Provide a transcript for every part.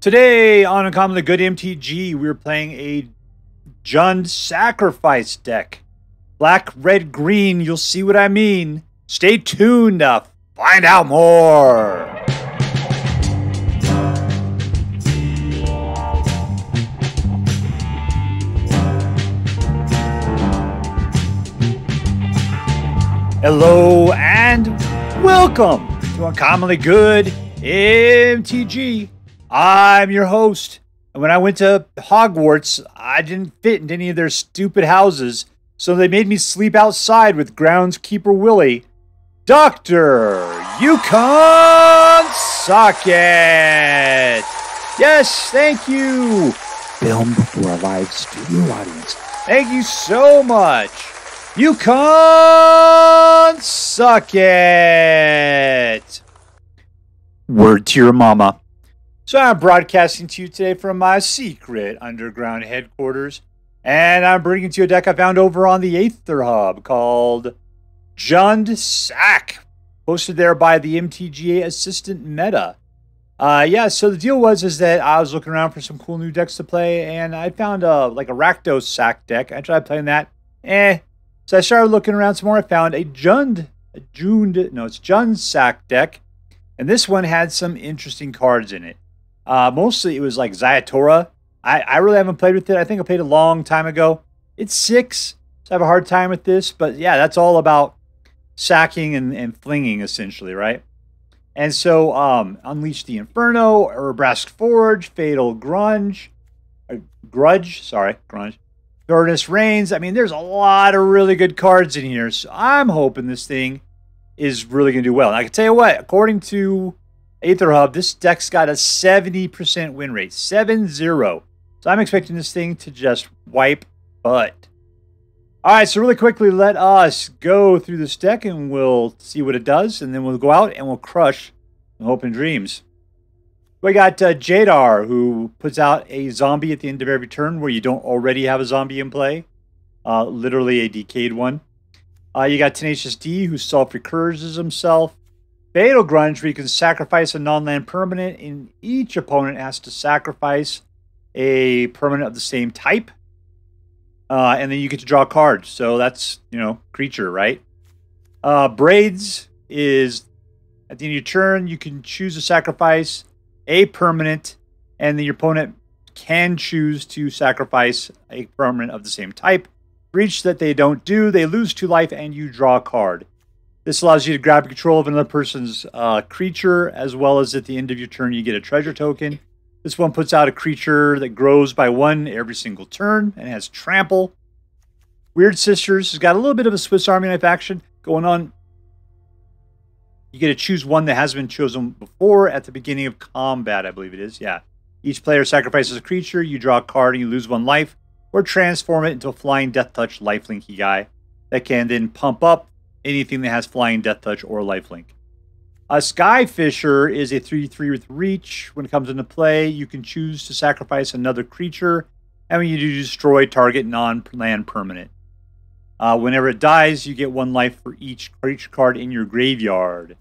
Today on Uncommonly Good MTG, we're playing a JUND Sacrifice deck. Black, red, green, you'll see what I mean. Stay tuned to find out more. Hello and welcome to Uncommonly Good MTG. I'm your host, and when I went to Hogwarts, I didn't fit into any of their stupid houses, so they made me sleep outside with groundskeeper Willie. Dr. Yukon Socket! Yes, thank you! Filmed for a live studio audience. Thank you so much! Yukon Socket! Word to your mama. So I'm broadcasting to you today from my secret underground headquarters, and I'm bringing to you a deck I found over on the Aether Hub called JUND SAC, posted there by the MTGA-Assistant-Meta. So the deal is that I was looking around for some cool new decks to play, and I found a Rakdos SAC deck. I tried playing that. So I started looking around some more. I found a JUND SAC deck, and this one had some interesting cards in it. Mostly it was like Ziatora. I really haven't played with it. I think I played a long time ago. It's 6, so I have a hard time with this. But yeah, that's all about sacking and flinging, essentially, right? And so Unleash the Inferno, Urbrask Forge, Fatal Grudge. Furnace Reins. I mean, there's a lot of really good cards in here. So I'm hoping this thing is really going to do well. And I can tell you what, according to Aether Hub, this deck's got a 70% win rate. 7-0. So I'm expecting this thing to just wipe butt. Alright, so really quickly, let us go through this deck and we'll see what it does. And then we'll go out and we'll crush Hope and Dreams. We got Jadar, who puts out a zombie at the end of every turn where you don't already have a zombie in play. Literally a decayed one. You got Tenacious D, who self-recurs himself. Fatal Grudge, where you can sacrifice a non-land permanent, and each opponent has to sacrifice a permanent of the same type. And then you get to draw a card. So that's, creature, right? Braids is, at the end of your turn, you can choose to sacrifice a permanent, and then your opponent can choose to sacrifice a permanent of the same type. For each that they don't do, they lose 2 life, and you draw a card. This allows you to grab control of another person's creature, as well as at the end of your turn, you get a treasure token. This one puts out a creature that grows by 1 every single turn and has trample. Weird Sisters has got a little bit of a Swiss Army knife action going on. You get to choose one that hasn't been chosen before at the beginning of combat, I believe it is. Yeah. Each player sacrifices a creature, you draw a card, and you lose 1 life, or transform it into a flying Death Touch lifelinky guy that can then pump up anything that has flying, Death Touch, or lifelink. A Skyfisher is a 3/3 with reach. When it comes into play, you can choose to sacrifice another creature, and when you do, destroy target non-land permanent. Whenever it dies, you get 1 life for each creature card in your graveyard.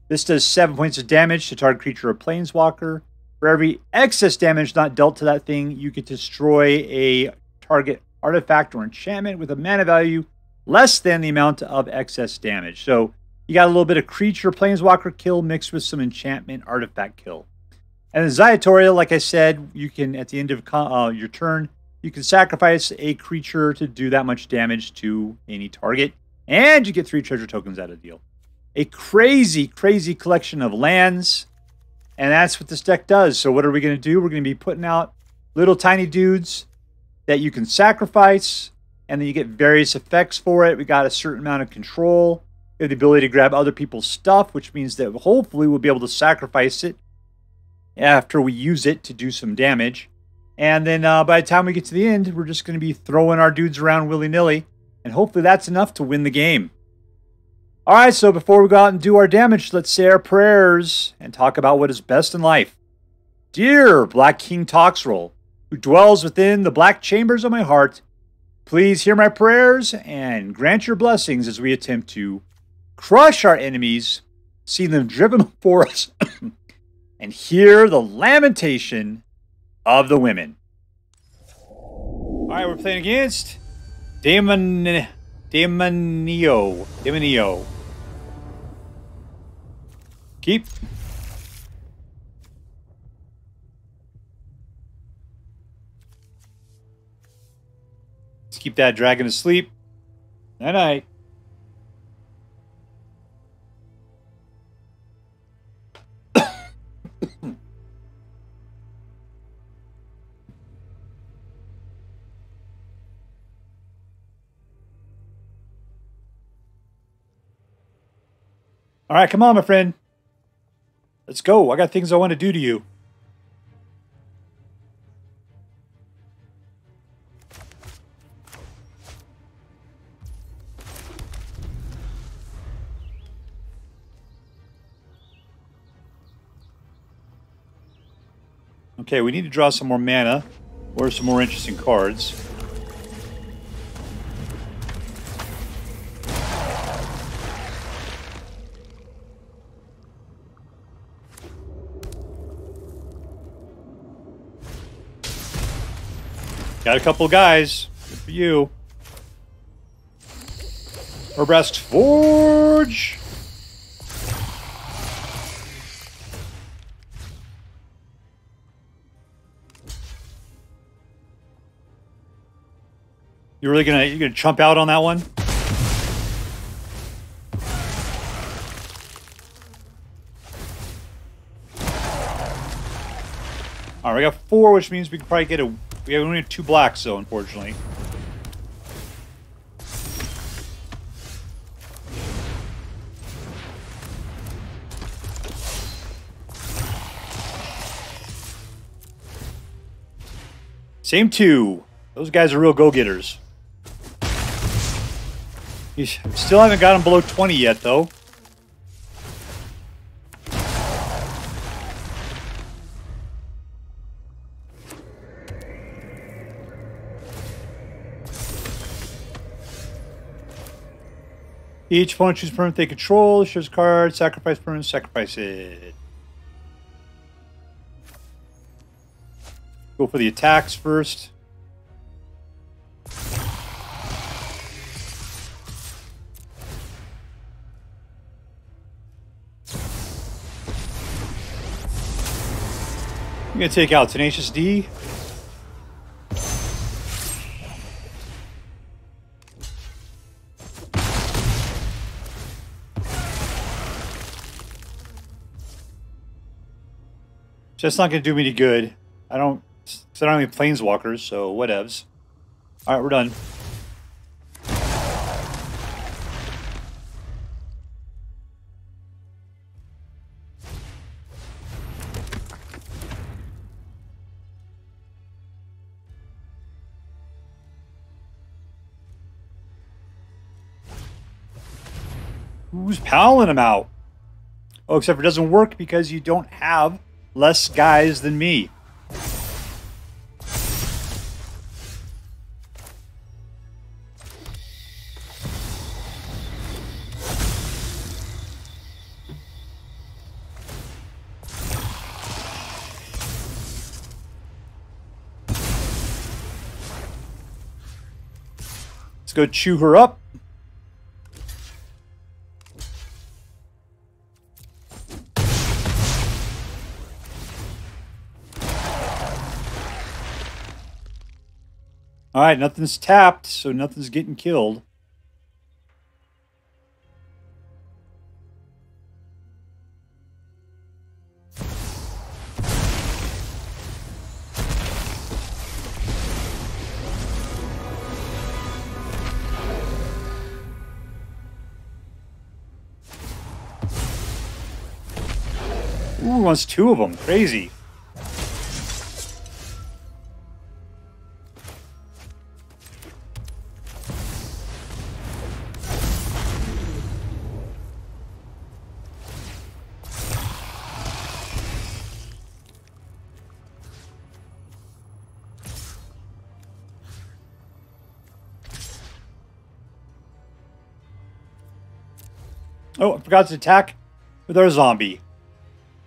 This does 7 points of damage to target creature or planeswalker. For every excess damage not dealt to that thing, you get to destroy a target artifact or enchantment with a mana value less than the amount of excess damage. So you got a little bit of creature planeswalker kill mixed with some enchantment artifact kill. And then Ziatora, like I said, you can, at the end of your turn, you can sacrifice a creature to do that much damage to any target. And you get 3 treasure tokens out of the deal. A crazy, crazy collection of lands. And that's what this deck does. So what are we going to do? We're going to be putting out little tiny dudes that you can sacrifice, and then you get various effects for it. We got a certain amount of control. We have the ability to grab other people's stuff, which means that hopefully we'll be able to sacrifice it after we use it to do some damage. And then by the time we get to the end, we're just going to be throwing our dudes around willy-nilly, and hopefully that's enough to win the game. All right, so before we go out and do our damage, let's say our prayers and talk about what is best in life. Dear Black King Toxrill, who dwells within the black chambers of my heart, please hear my prayers and grant your blessings as we attempt to crush our enemies, see them driven before us, and hear the lamentation of the women. All right, we're playing against Daemonneo. Keep. Let's keep that dragon asleep. Night-night. All right, come on, my friend. Let's go. I got things I want to do to you. Okay, we need to draw some more mana or some more interesting cards. Got a couple guys. Good for you. Urbrask's Forge. You're really gonna chump out on that one? All right, we got 4, which means we can probably get a. We only have 2 blacks, though, unfortunately. Same 2. Those guys are real go-getters. Still haven't got them below 20 yet, though. Each opponent chooses permanent they control, shows a card, sacrifice permanent, sacrifice it. Go for the attacks first. I'm going to take out Tenacious D. That's not going to do me any good. I don't have any planeswalkers, so whatevs. Alright, we're done. Who's palling him out? Oh, except it doesn't work because you don't have less guys than me. Let's go chew her up. Alright, nothing's tapped, so nothing's getting killed. Ooh, wants 2 of them. Crazy. Oh, I forgot to attack with our zombie.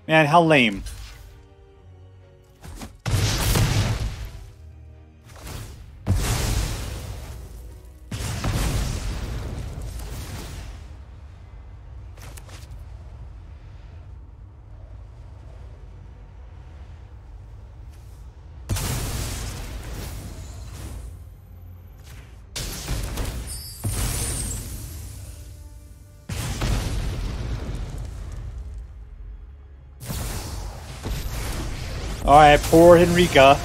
Man, how lame. Alright, poor Henrika.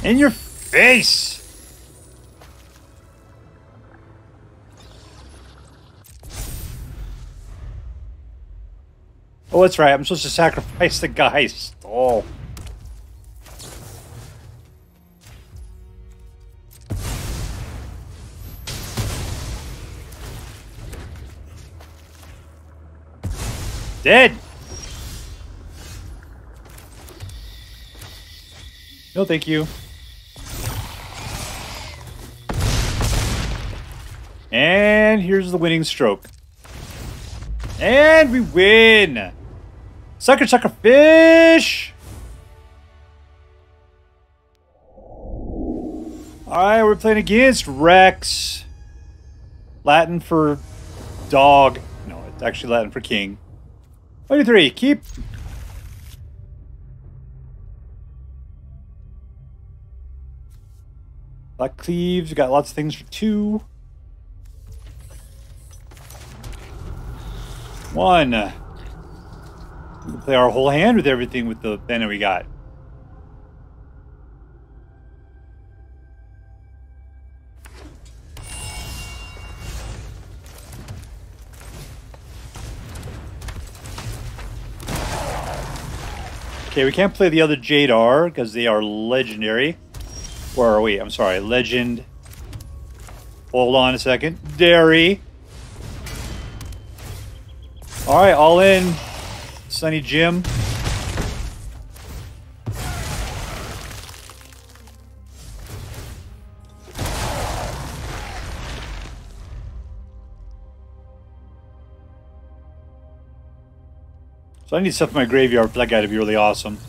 In your face! Oh, that's right. I'm supposed to sacrifice the guy. Stall. Dead! No, thank you. And here's the winning stroke. And we win! Sucker, sucker, fish! Alright, we're playing against Rex. Latin for dog. No, it's actually Latin for king. 23, keep. Blackcleaves, we got lots of things for 2. 1. We can play our whole hand with everything with the banner we got. Okay, we can't play the other Jadar because they are legendary. Where are we? I'm sorry, legend. Hold on a second. Dairy. Alright, all in. Sunny Jim. So I need stuff in my graveyard for that guy to be really awesome.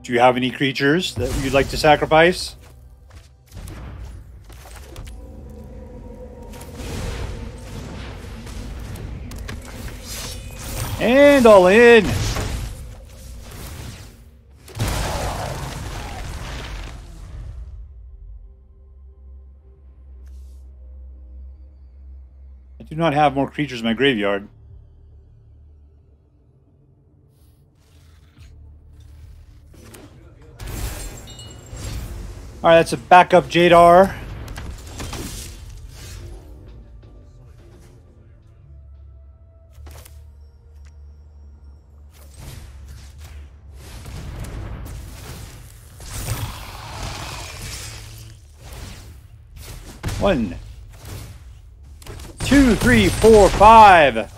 Do you have any creatures that you'd like to sacrifice? And all in. I do not have more creatures in my graveyard. Alright, that's a backup Jadar. One, 2, 3, 4, 5.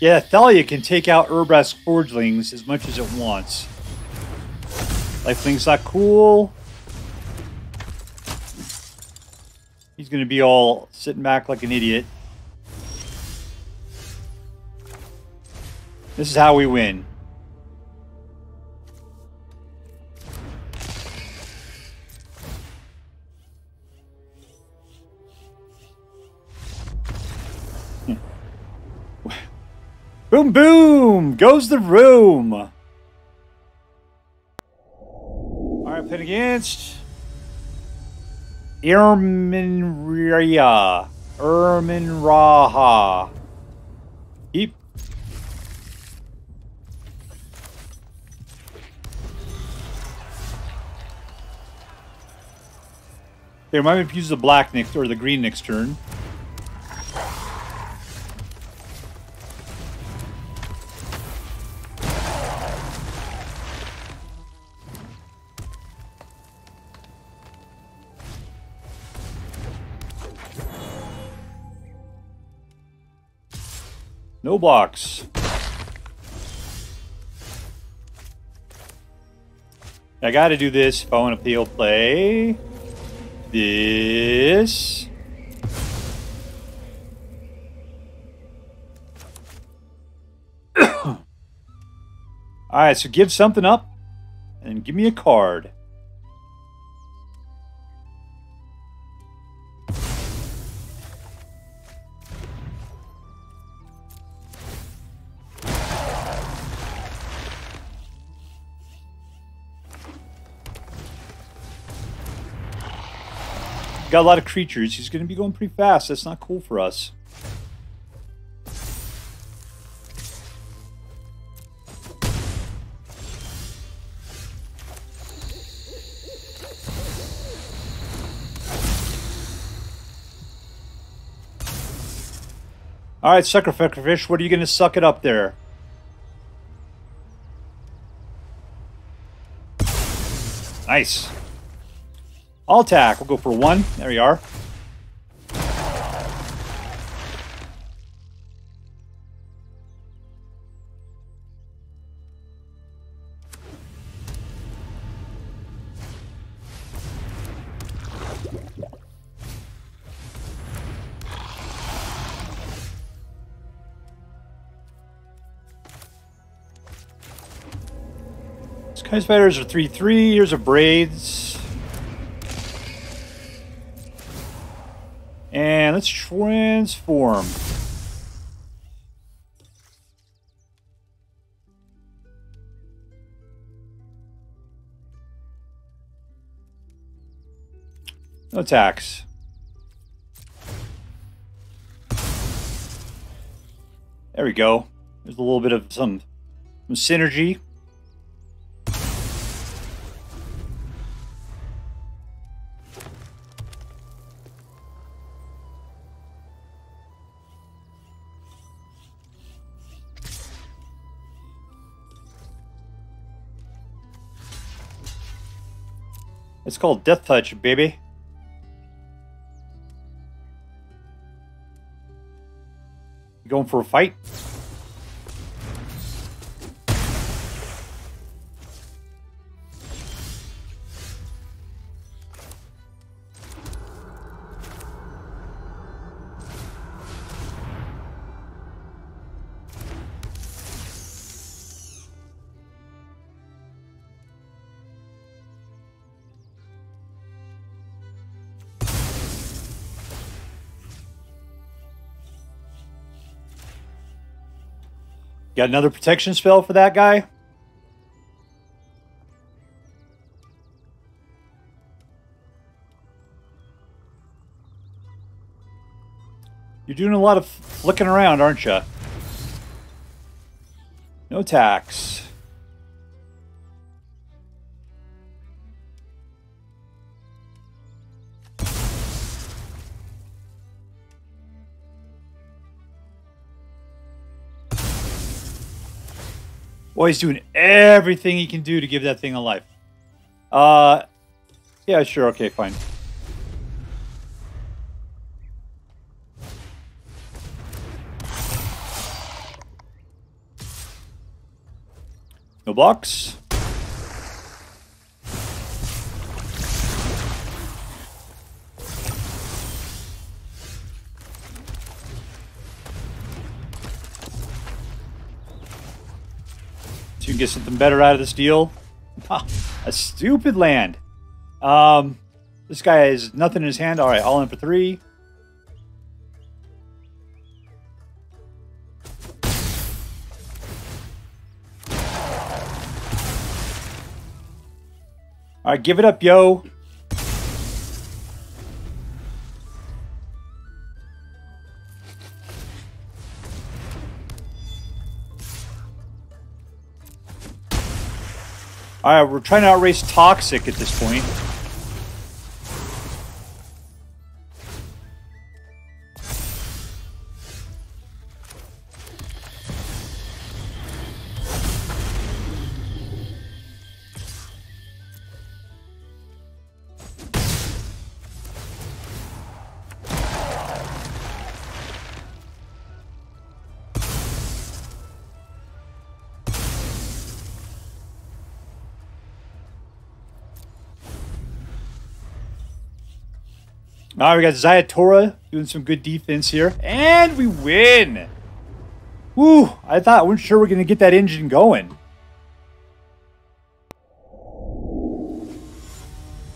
Yeah, Thalia can take out Urbrask Forgelings as much as it wants. Lifeling's not cool. He's going to be all sitting back like an idiot. This is how we win. Boom, boom! Goes the room! Alright, playing against Ereminraha. Ereminraha. Keep. They might have used the black next or the green next turn. No blocks. I got to do this if I want to play this. All right, so give something up and give me a card. Got a lot of creatures. He's going to be going pretty fast. That's not cool for us. All right, Suckerfish, what are you going to suck it up there? Nice. I'll attack. We'll go for 1. There we are. Sky Spiders are 3/3. Here's a Braids. And let's transform. No attacks. There we go. There's a little bit of some synergy. It's called Death Touch, baby. You going for a fight? Got another protection spell for that guy? You're doing a lot of flicking around, aren't you? No attacks. Well, he's doing everything he can do to give that thing a life. Yeah, sure, okay, fine. No blocks. So you can get something better out of this deal. A stupid land. This guy has nothing in his hand. All right, all in for 3. All right, give it up, yo. All right, we're trying to outrace Toxic at this point. All right, we got Ziatora doing some good defense here. And we win. Whew, I wasn't sure we're going to get that engine going.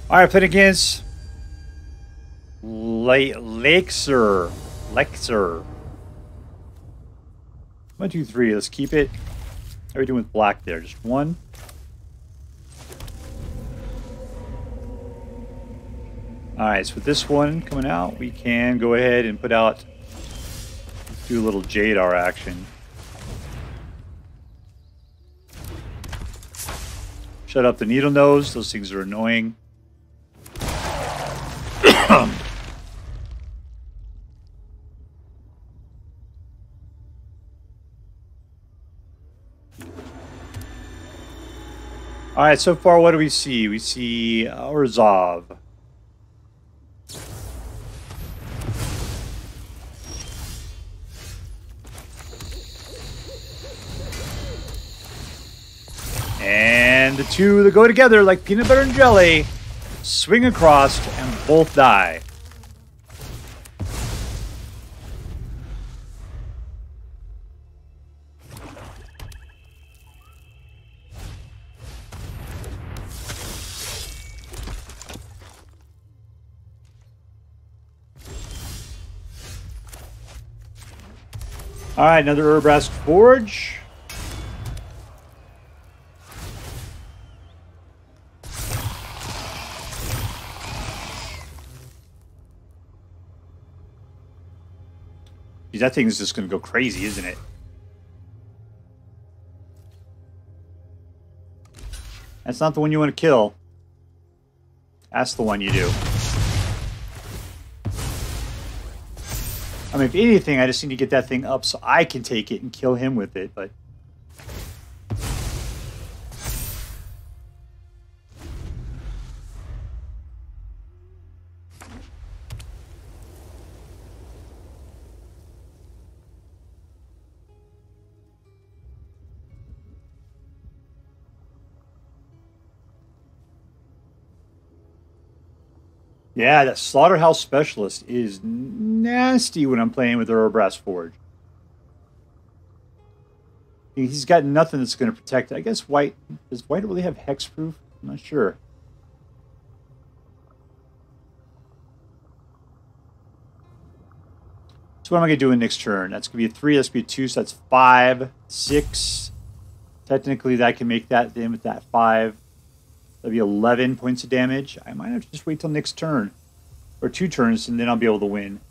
All right, playing against Lexer. 1, 2, 3. Let's keep it. How are we doing with black there? Just one. All right, so with this one coming out, we can go ahead and put out, do a little Jadar action. Shut up the needle nose. Those things are annoying. All right, so far, what do we see? We see Orzhov. And the two that go together like peanut butter and jelly swing across and both die. All right, another Urbrask Forge. That thing is just going to go crazy, isn't it? That's not the one you want to kill. That's the one you do. I mean, if anything, I just need to get that thing up so I can take it and kill him with it, but... Yeah, that Slaughterhouse Specialist is nasty when I'm playing with the Urbrask Forge. He's got nothing that's going to protect it. I guess white... Does white really have hexproof? I'm not sure. So what am I going to do in next turn? That's going to be a 3, that's going to be a 2, so that's 5, 6. Technically, that can make that then with that 5. That'll be 11 points of damage. I might have to just wait till next turn. Or 2 turns, and then I'll be able to win.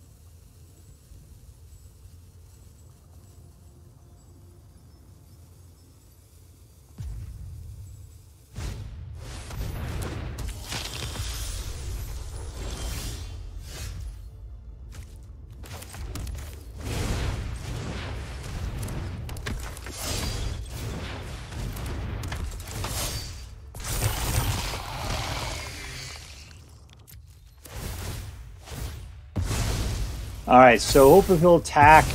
Alright, so hopefully he'll attack.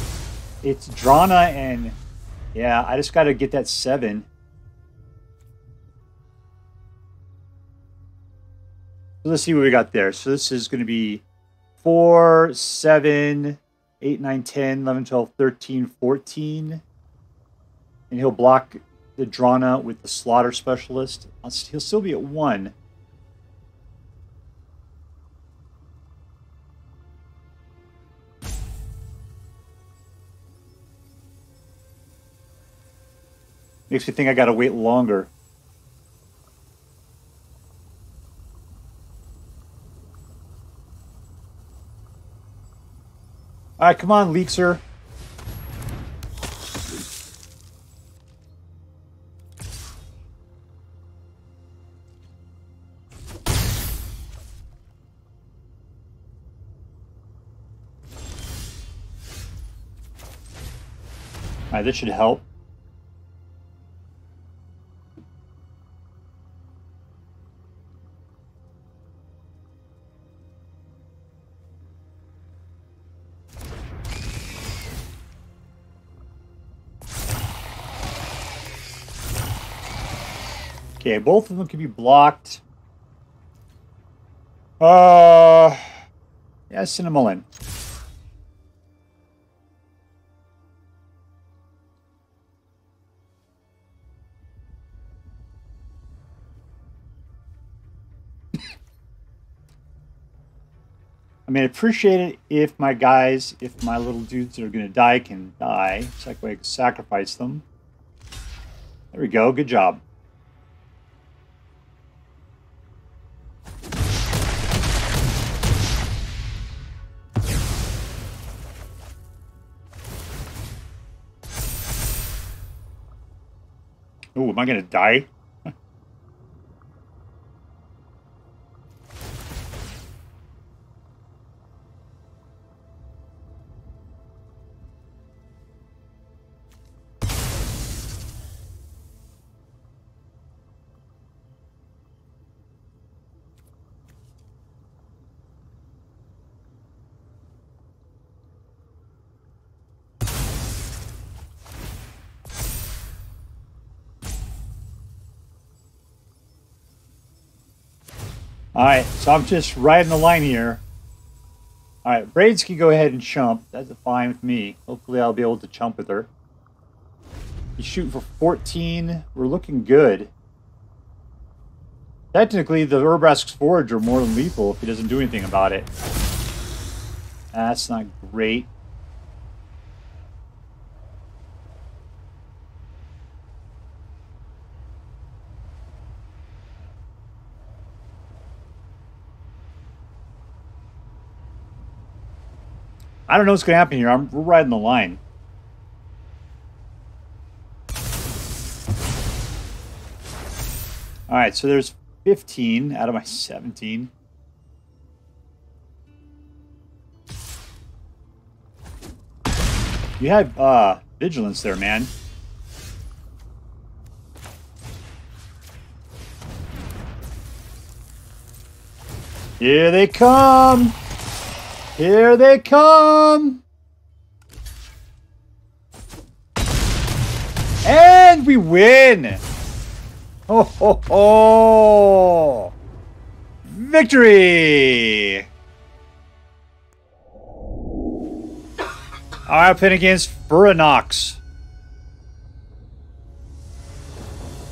It's Drana and... Yeah, I just got to get that 7. So let's see what we got there. So this is going to be 4, 7, 8, 9, 10, 11, 12, 13, 14. And he'll block the Drana with the Slaughter Specialist. He'll still be at 1. Makes me think I gotta wait longer. Alright, come on, Leekser. Alright, this should help. Okay, both of them can be blocked. Yeah, Yeah, send them all in. I mean, I appreciate it if my guys, if my little dudes that are going to die can die. So I can sacrifice them. There we go. Good job. Oh, am I going to die? Alright, so I'm just riding the line here. Alright, Braids can go ahead and chump. That's fine with me. Hopefully I'll be able to chump with her. He's shooting for 14. We're looking good. Technically, the Urbrask's Forge are more than lethal if he doesn't do anything about it. That's not great. I don't know what's going to happen here. We're riding the line. All right, so there's 15 out of my 17. You had vigilance there, man. Here they come. Here they come! And we win! Ho ho ho! Victory! I'll pin against Furanox.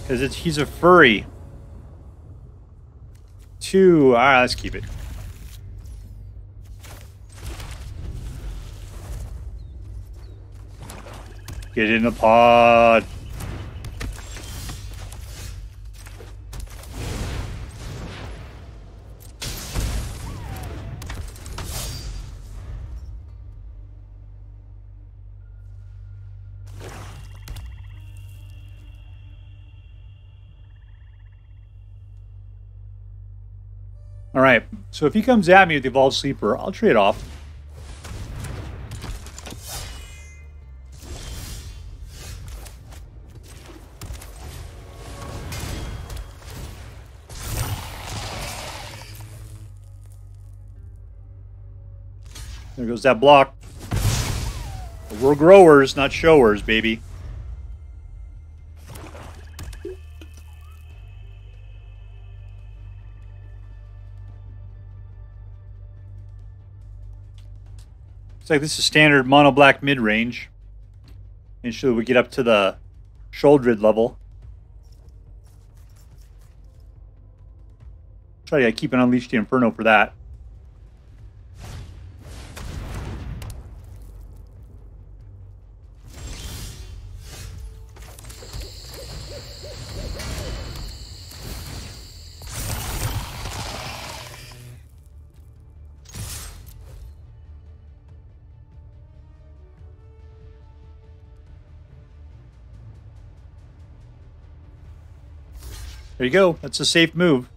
Because he's a furry. 2. Alright, let's keep it. Get in the pod. All right, so if he comes at me with the Evolved Sleeper, I'll trade off. There goes that block. We're growers, not showers, baby. Looks like this is standard mono black mid range. Eventually we get up to the Sholdred level. Try to keep an Unleash the Inferno for that. There you go. That's a safe move.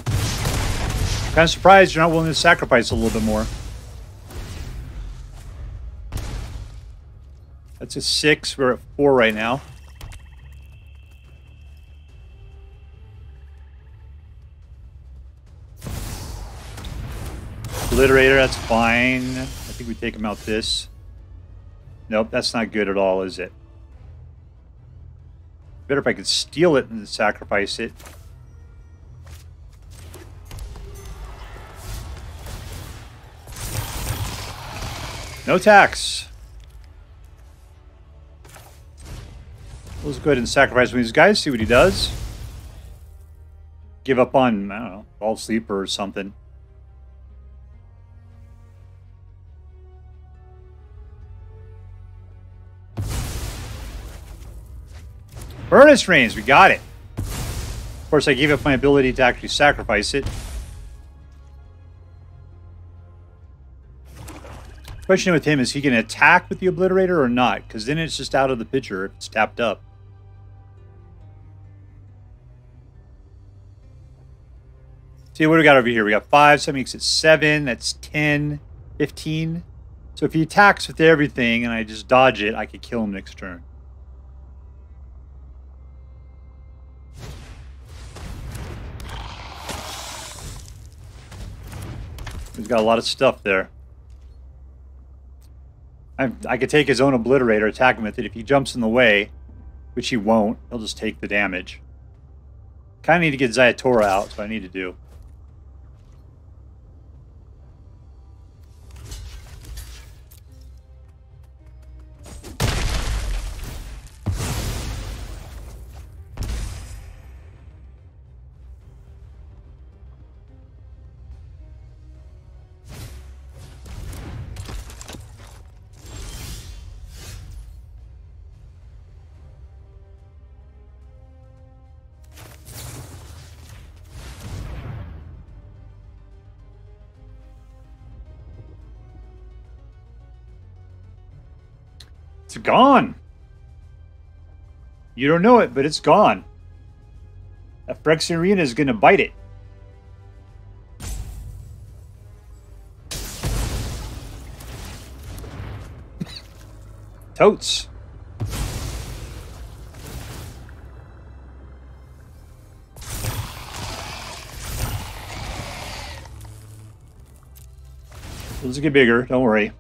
Kind of surprised you're not willing to sacrifice a little bit more. That's a 6. We're at 4 right now. Obliterator, that's fine. I think we take him out this. Nope, that's not good at all, is it? Better if I could steal it and sacrifice it. No tax. Let's go ahead and sacrifice one of these guys, see what he does. Give up on, I don't know, fall asleep or something. Furnace Reins, we got it. Of course, I gave up my ability to actually sacrifice it. Question with him, is he going to attack with the Obliterator or not? Because then it's just out of the picture if it's tapped up. See what we got over here. We got 5, so that makes it 7. That's 10, 15. So if he attacks with everything and I just dodge it, I could kill him next turn. He's got a lot of stuff there. I could take his own Obliterator, attack him with it. If he jumps in the way, which he won't, he'll just take the damage. Kind of need to get Ziatora out, so I need to do. It's gone. You don't know it, but it's gone. That Phyrexian Arena is going to bite it. Totes. Let's get bigger, don't worry.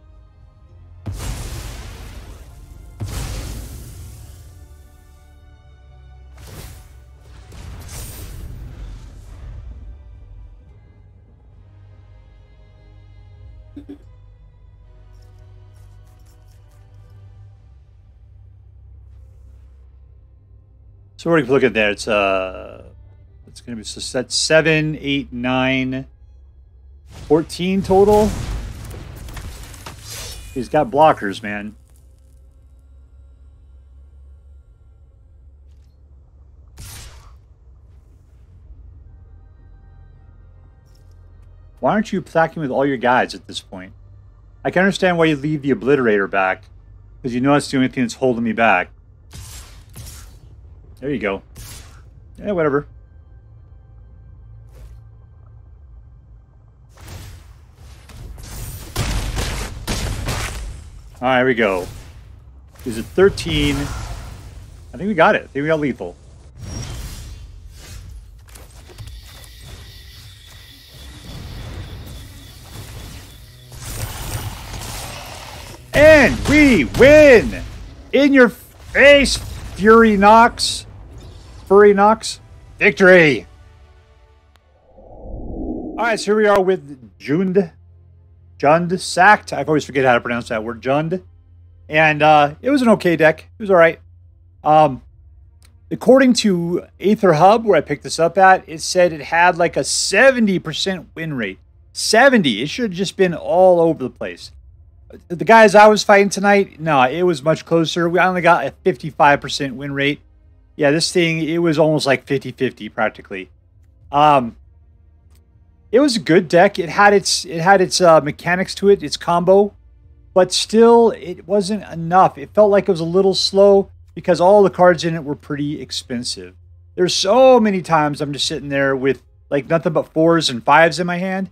So we're going to look at that. It's going to be, so that's 7, 8, 9, 14 total. He's got blockers, man. Why aren't you attacking with all your guys at this point? I can understand why you leave the Obliterator back, because you know that's the only thing that's holding me back. There you go. Yeah, whatever. All right, here we go. Is it 13? I think we got it. I think we got lethal. And we win! In your face, Fury Nox. Furry Nox. Victory! Alright, so here we are with JUND. JUND. Sacked. I always forget how to pronounce that word. JUND. And it was an okay deck. It was alright. According to Aether Hub, where I picked this up at, it said it had like a 70% win rate. 70! It should have just been all over the place. The guys I was fighting tonight, no, it was much closer. We only got a 55% win rate. Yeah, this thing, it was almost like 50-50 practically. It was a good deck. It had its mechanics to it, its combo, but still it wasn't enough. It felt like it was a little slow because all the cards in it were pretty expensive. There's so many times I'm just sitting there with like nothing but 4s and 5s in my hand.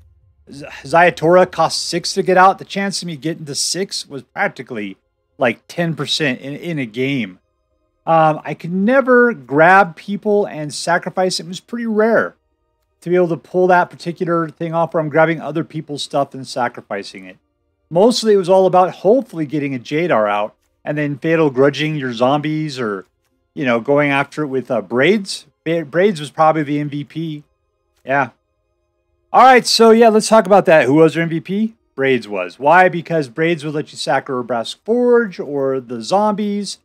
Ziatora cost 6 to get out. The chance of me getting to 6 was practically like 10% in a game. I could never grab people and sacrifice it. It was pretty rare to be able to pull that particular thing off where I'm grabbing other people's stuff and sacrificing it. Mostly it was all about hopefully getting a Jadar out and then Fatal Grudging your zombies or, you know, going after it with Braids. Braids was probably the MVP. Yeah. All right, so yeah, let's talk about that. Who was our MVP? Braids was. Why? Because Braids would let you sack Urabrask Forge or the zombies.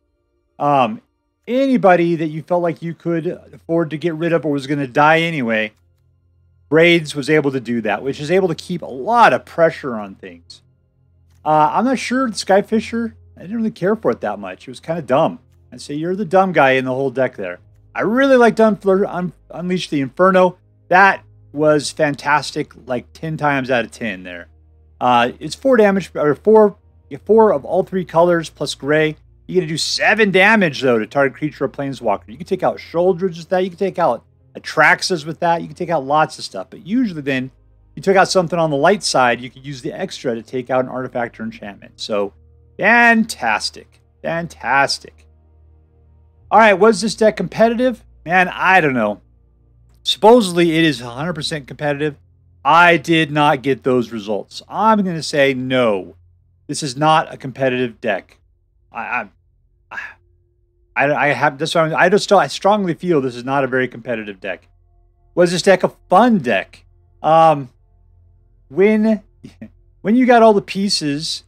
Anybody that you felt like you could afford to get rid of or was going to die anyway, Braids was able to do that, which is able to keep a lot of pressure on things. I'm not sure the Skyfisher, I didn't really care for it that much. It was kind of dumb. I'd say you're the dumb guy in the whole deck there. I really liked Unleash the Inferno. That was fantastic, like 10 times out of 10 there. It's 4 damage, or 4 of all 3 colors plus gray. You're going to do 7 damage, though, to target creature or planeswalker. You can take out Shoulders with that. You can take out Atraxas with that. You can take out lots of stuff. But usually then, you took out something on the light side, you could use the extra to take out an artifact or enchantment. So, fantastic. Fantastic. All right, was this deck competitive? Man, I don't know. Supposedly, it is 100% competitive. I did not get those results. I'm going to say no. This is not a competitive deck. I strongly feel this is not a very competitive deck. Was this deck a fun deck? When you got all the pieces,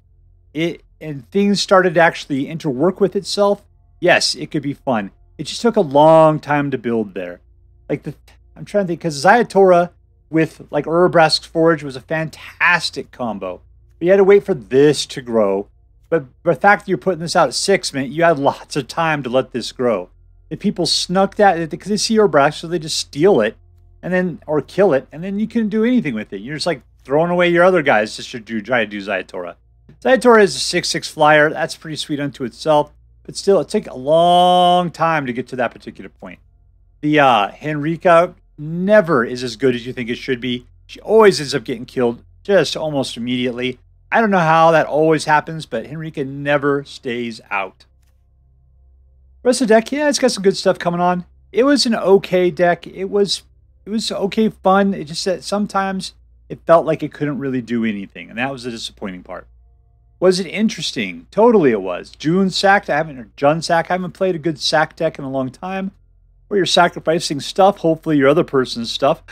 and things started to actually interwork with itself, yes, it could be fun. It just took a long time to build there. Like I'm trying to think, because Ziatora with like Urabrask's Forge was a fantastic combo. But you had to wait for this to grow. But the fact that you're putting this out at 6 meant you had lots of time to let this grow. If people snuck that, because they see Urabrask, so they just steal it, and then or kill it, and then you couldn't do anything with it. You're just like throwing away your other guys just to try to do Ziatora. Ziatora is a 6/6 flyer. That's pretty sweet unto itself. But still, it takes a long time to get to that particular point. The Henrika never is as good as you think it should be. She always ends up getting killed just almost immediately. I don't know how that always happens, but Henrika never stays out. Rest of the deck, yeah, it's got some good stuff coming on. It was an okay deck. It was okay fun. It just that sometimes it felt like it couldn't really do anything, and that was the disappointing part. Was it interesting? Totally it was. JUND sack, I haven't played a good sack deck in a long time, where you're sacrificing stuff, hopefully your other person's stuff.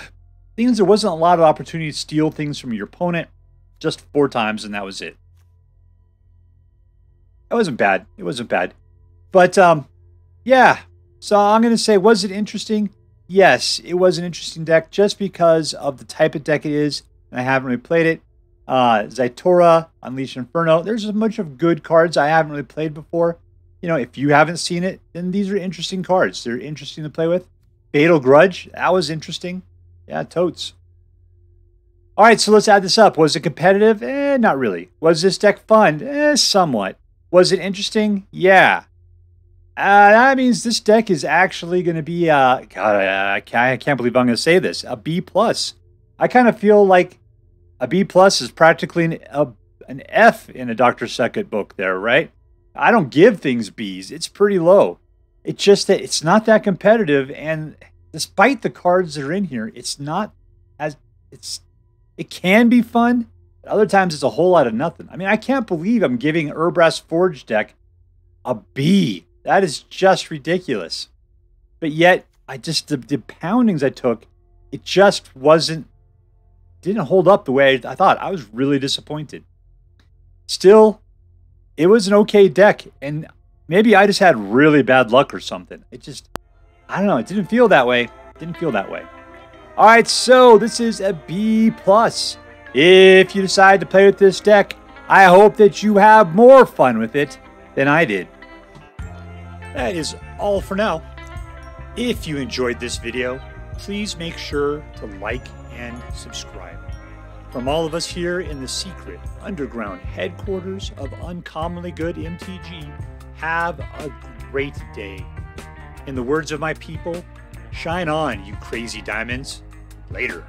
Things there wasn't a lot of opportunity to steal things from your opponent, just 4 times, and that was it. It wasn't bad. It wasn't bad. But, yeah. So I'm going to say, was it interesting? Yes, it was an interesting deck just because of the type of deck it is, and I haven't really played it. Ziatora, Unleash the Inferno. There's a bunch of good cards I haven't really played before. You know, if you haven't seen it, then these are interesting cards. They're interesting to play with. Fatal Grudge, that was interesting. Yeah, totes. All right, so let's add this up. Was it competitive? Not really. Was this deck fun? Somewhat. Was it interesting? Yeah. That means this deck is actually going to be, God, I can't believe I'm going to say this, a B+. I kind of feel like a B+ is practically an F in a Dr. Suckett book there, right? I don't give things Bs. It's pretty low. It's just that it's not that competitive, and despite the cards that are in here, it's not as... It can be fun, but other times it's a whole lot of nothing. I mean, I can't believe I'm giving Urabrask Forge deck a B. That is just ridiculous. But yet, the poundings I took, it just didn't hold up the way I thought. I was really disappointed. Still, it was an okay deck, and maybe I just had really bad luck or something. I don't know, it didn't feel that way. All right, so this is a B+. If you decide to play with this deck, I hope that you have more fun with it than I did. That is all for now. If you enjoyed this video, please make sure to like and subscribe. From all of us here in the secret underground headquarters of Uncommonly Good MTG, have a great day. In the words of my people, shine on, you crazy diamonds. Later.